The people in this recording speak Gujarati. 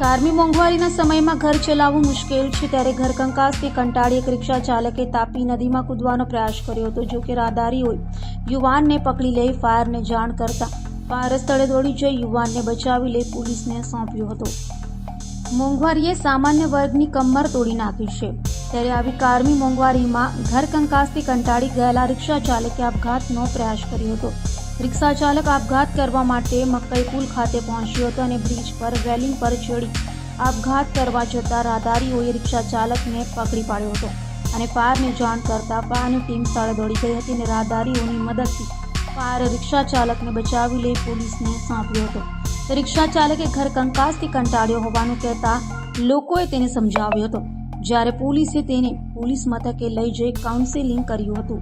કારમી મોંઘવારીના સમયમાં ઘર ચલાવવું મુશ્કેલ છે ત્યારે ઘરકંકાસથી કંટાળી એક રિક્ષા ચાલકે તાપી નદીમાં કૂદવાનો પ્રયાસ કર્યો હતો. જો કે રાહદારીઓએ યુવાનને પકડી લઈ ફાયરને જાણ કરતા ફાયર સ્થળે દોડી જઈ યુવાનને બચાવી લઈ પોલીસને સોંપ્યો હતો. મોંઘવારીએ સામાન્ય વર્ગની કમર તોડી નાખી છે ત્યારે આવી કારમી મોંઘવારીમાં ઘરકંકાસથી કંટાળી ગયેલા રિક્ષા ચાલકે આપઘાતનો પ્રયાસ કર્યો હતો. રિક્ષા ચાલક આપઘાત કરવા માટે મકઈ પુલ ખાતે પહોંચ્યો હતો અને બ્રિજ પર રેલિંગ પર ચડી આપઘાત કરવા જતા રાહદારીઓએ રિક્ષા ચાલકને પકડી પાડ્યો હતો અને ફાયરને જાણ કરતા ફાયરની ટીમ સ્થળે દોડી ગઈ હતી અને રાહદારીઓની મદદથી ફાયર રિક્ષા ચાલકને બચાવી લઈ પોલીસને સોંપ્યો હતો. રિક્ષા ચાલકે ઘરકંકાસથી કંટાળ્યો હોવાનું કહેતા લોકોએ તેને સમજાવ્યો હતો, જ્યારે પોલીસે તેને પોલીસ મથકે લઈ જઈ કાઉન્સેલિંગ કર્યું હતું.